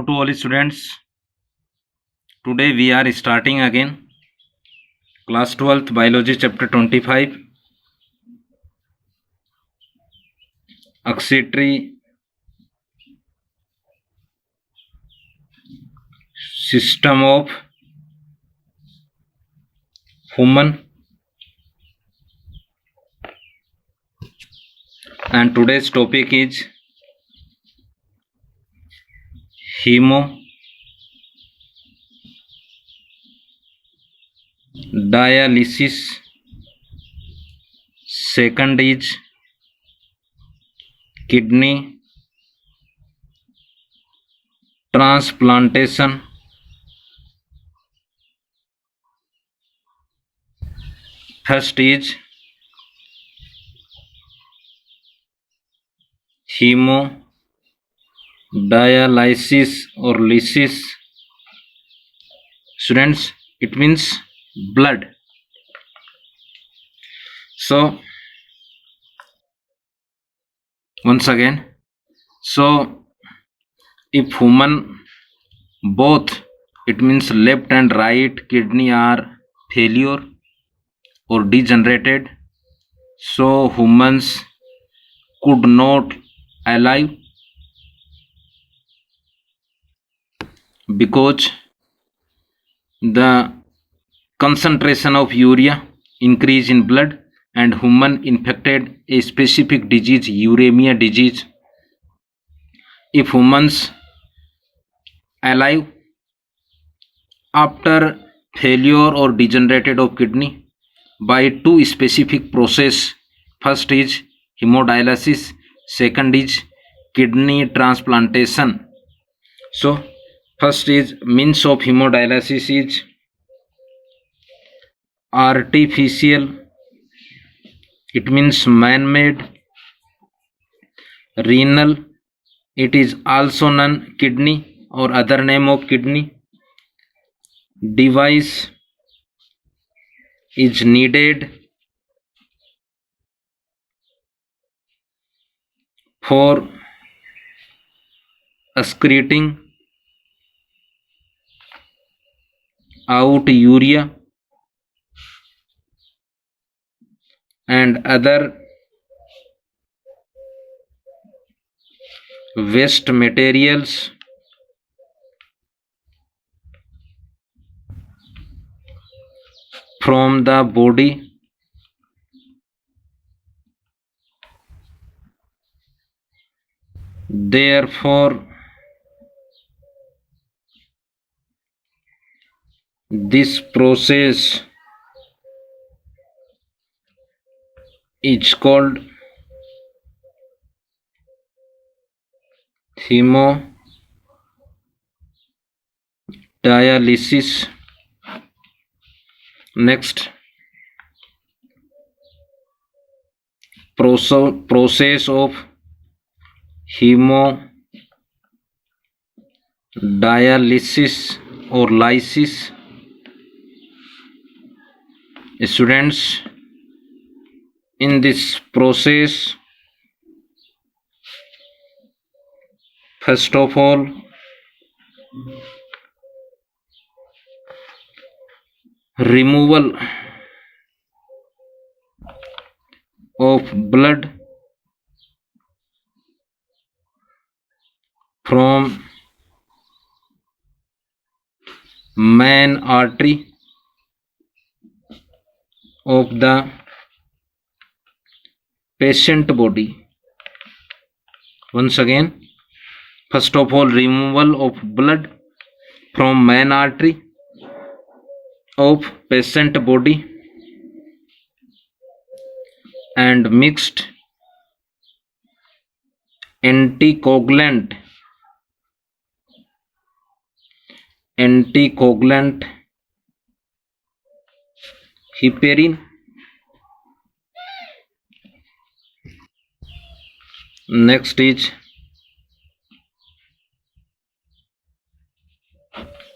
to all students. Today we are starting again class 12th biology chapter 25 accessory system of human, and today's topic is hemodialysis. Second is kidney transplantation. First is hemodialysis or lysis. Students, it means blood. So once again, so if human both, it means left and right kidney are failure or degenerated, so humans could not alive because the concentration of urea increase in blood and human infected a specific disease, uremia disease. If humans alive after failure or degenerated of kidney by two specific process, first is hemodialysis, second is kidney transplantation. So first is means of hemodialysis is artificial, it means man-made. Renal, it is also known kidney or other name of kidney. Device is needed for excreting out urea and other waste materials from the body. Therefore, this process is called hemodialysis. Next, process of hemodialysis or lysis. Students, in this process, first of all, removal of blood from main artery of the patient body. Once again, first of all, removal of blood from main artery of patient body and mixed anticoagulant heparin. Next is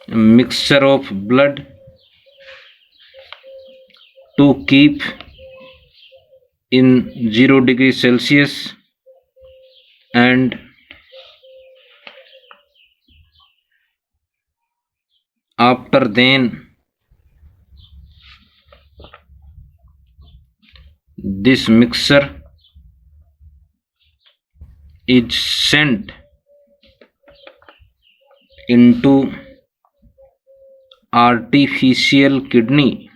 mixture of blood to keep in 0 degree Celsius and After then, this mixture is sent into artificial kidney.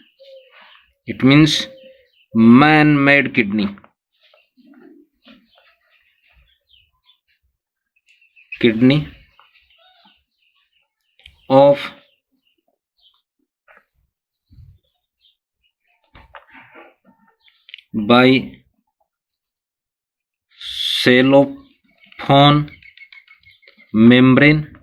It means man-made kidney. Kidney of by cellophane membrane.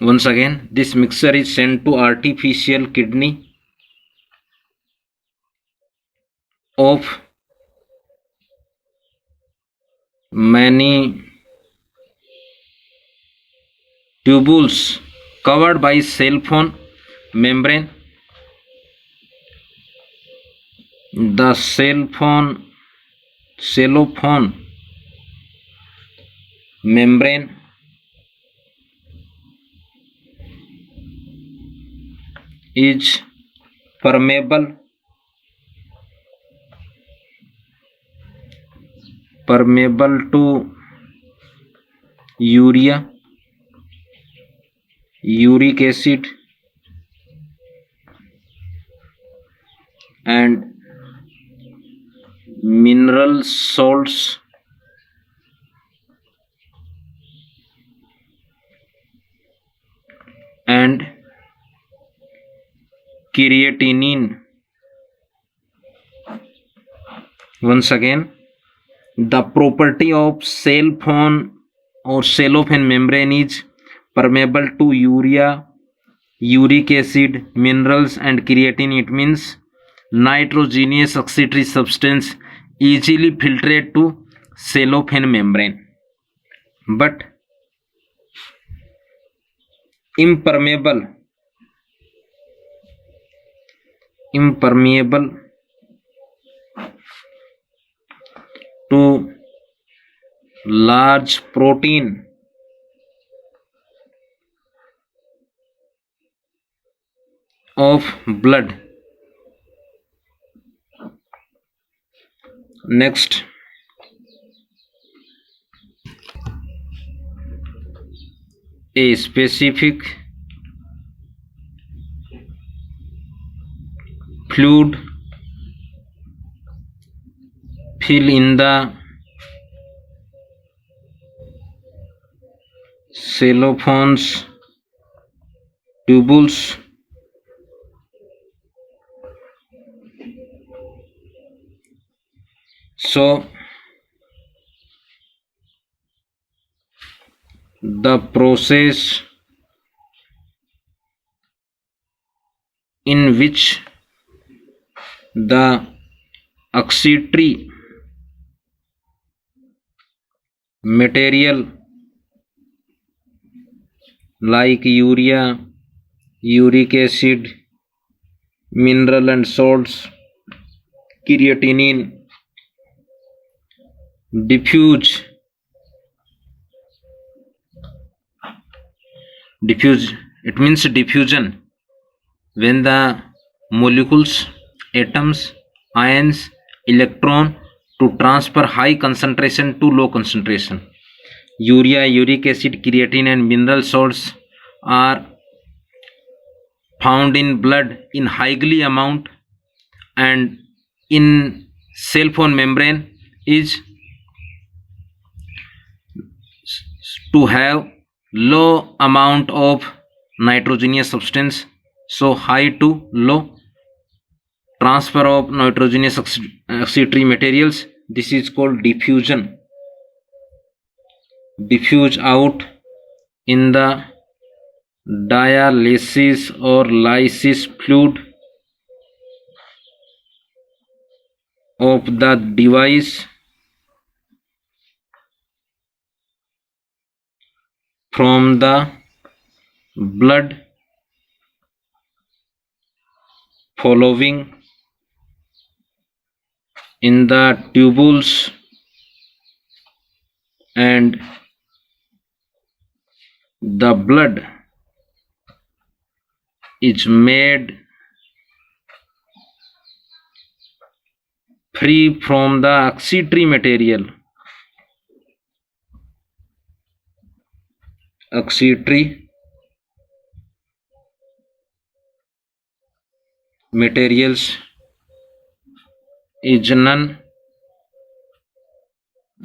Once again, this mixture is sent to artificial kidney of many tubules covered by cellophane membrane. The cellophane membrane is permeable to urea, uric acid, and mineral salts, and creatinine. Once again, the property of cellophane or cellophane membrane is permeable to urea, uric acid, minerals, and creatine. It means nitrogenous oxidatory substance easily filtrate to cellophane membrane, but impermeable to large protein of blood. Next, a specific fluid fill in the cellophane's tubules so the process in which the oxidatory material like urea, uric acid, mineral and salts, creatinine diffuse, it means diffusion, when the molecules, atoms, ions, electron to transfer high concentration to low concentration. Urea, uric acid, creatine, and mineral salts are found in blood in highly amount, and in cellophane membrane is to have low amount of nitrogenous substance, so high to low transfer of nitrogenous oxidatory materials. This is called diffusion. Diffuse out in the dialysis or lysis fluid of the device from the blood following in the tubules and the blood is made free from the excretory material. Excretory materials is known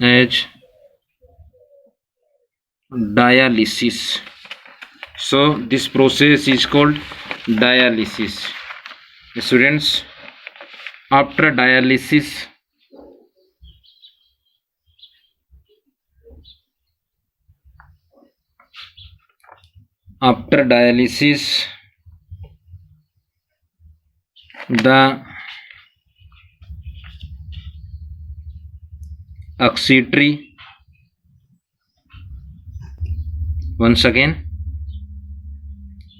as dialysis. So this process is called dialysis. Students, after dialysis, the excretory, once again,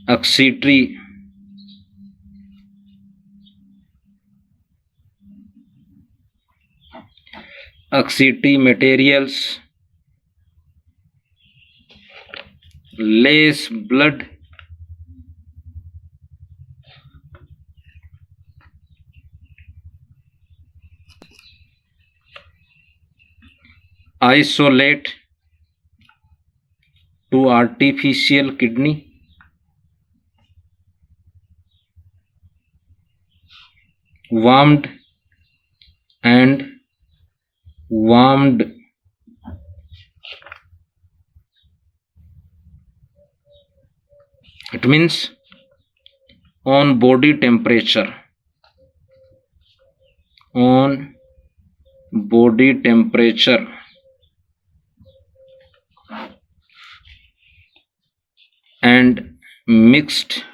excretory materials less blood isolate to artificial kidney warmed it means on body temperature and mixed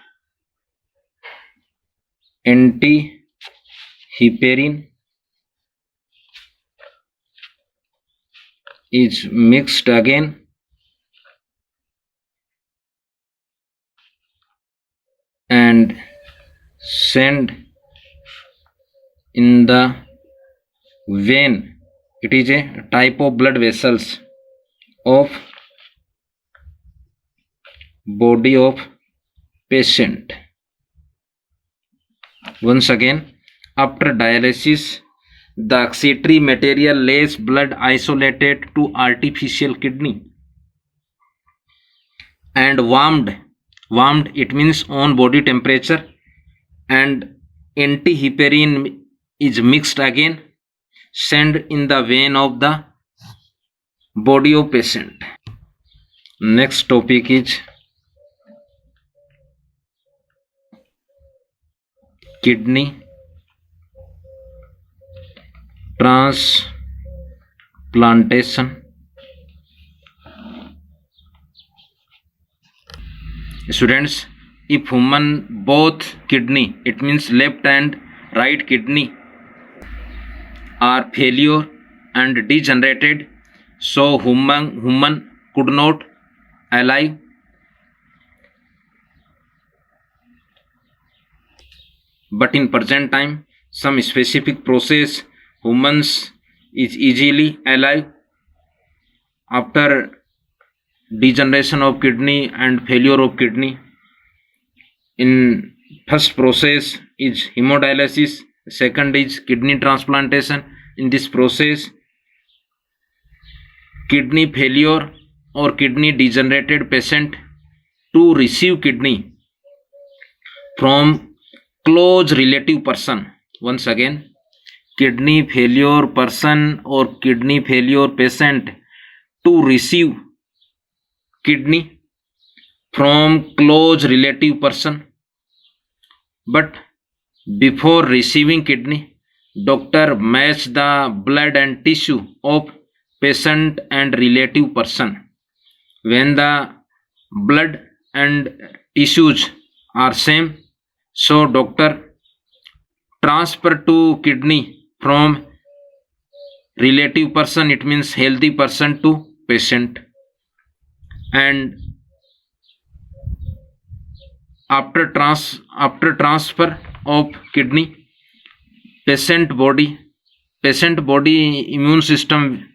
antiheparin is mixed again and sent in the vein. It is a type of blood vessels of body of patient. Once again, after dialysis, the excretory material less blood isolated to artificial kidney and warmed, it means on body temperature, and antiheparin is mixed again, sent in the vein of the body of patient. Next topic is kidney transplantation. Students, if human both kidney, it means left and right kidney, are failure and degenerated, so human could not alive. But in present time, some specific process humans is easily alive after degeneration of kidney and failure of kidney. In first process is hemodialysis, second is kidney transplantation. In this process, kidney failure or kidney degenerated patient to receive kidney from close relative person. Once again, kidney failure person or kidney failure patient to receive kidney from close relative person, but before receiving kidney, doctor match the blood and tissue of patient and relative person. When the blood and tissues are same, so doctor transfer to kidney from relative person, it means healthy person, to patient. And after transfer of kidney, patient body immune system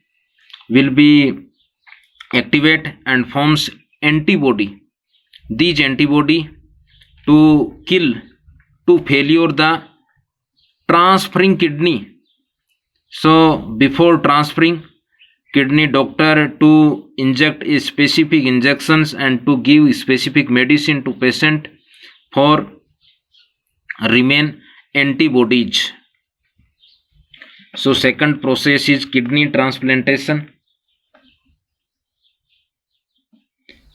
will be activate and forms antibody. These antibody to kill, to failure the transferring kidney. So before transferring kidney, doctor to inject a specific injections and to give specific medicine to patient for remain antibodies. So second process is kidney transplantation.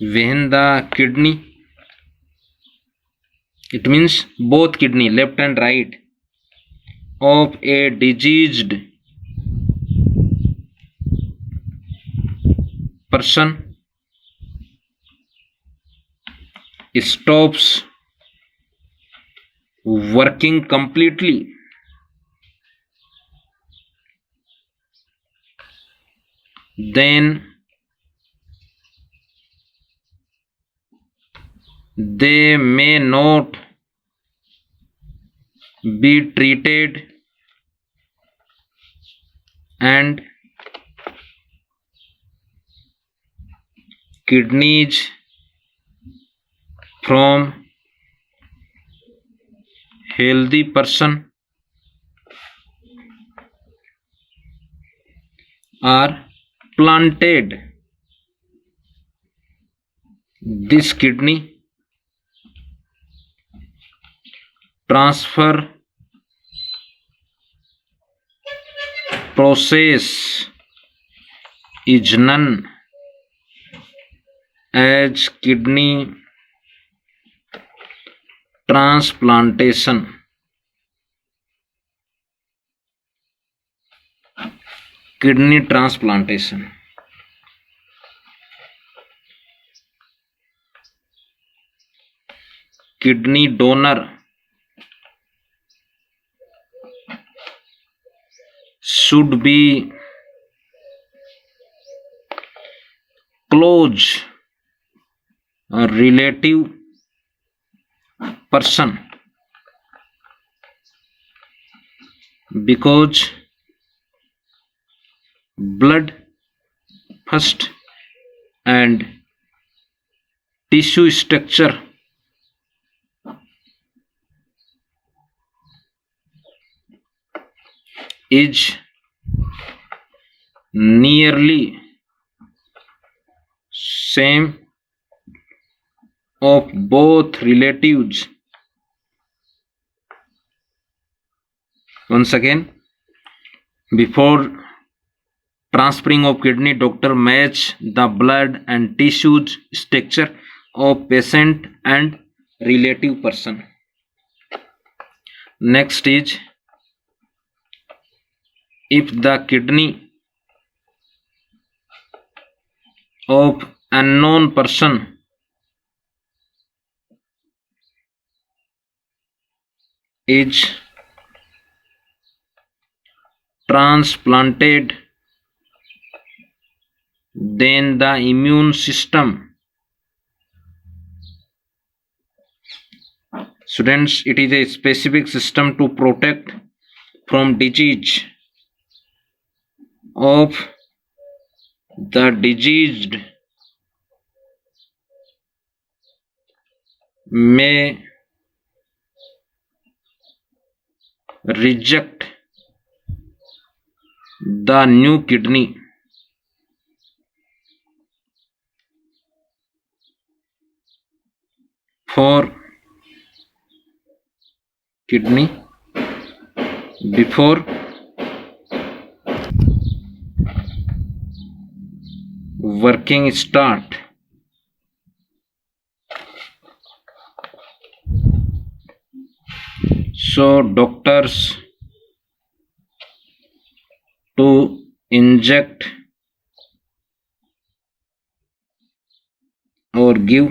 When the kidney, it means both kidney left and right of a diseased person stops working completely, then they may not be treated and kidneys from healthy person are planted. This kidney transfer process is known as kidney transplantation. Kidney transplantation. Kidney donor should be close relative person, because blood first and tissue structure is nearly same of both relatives. Once again, before transferring of kidney, doctor match the blood and tissues structure of patient and relative person. Next is, if the kidney of unknown person is transplanted, then the immune system, students, it is a specific system to protect from disease of the diseased may reject the new kidney for kidney before working start. So doctors to inject or give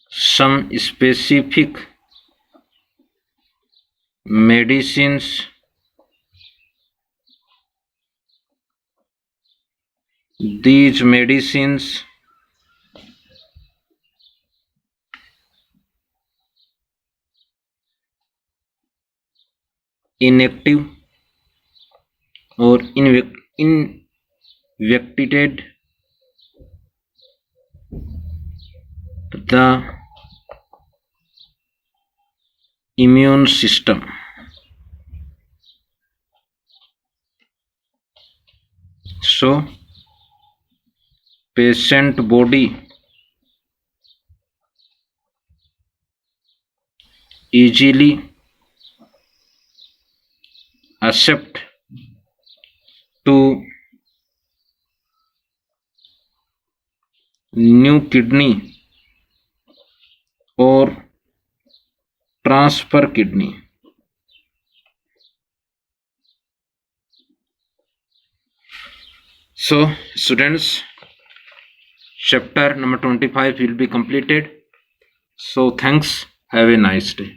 some specific medicines these medicines inactive or inactivated the immune system. So patient body easily accept to new kidney or transfer kidney. So students, chapter number 25 will be completed. So thanks, have a nice day.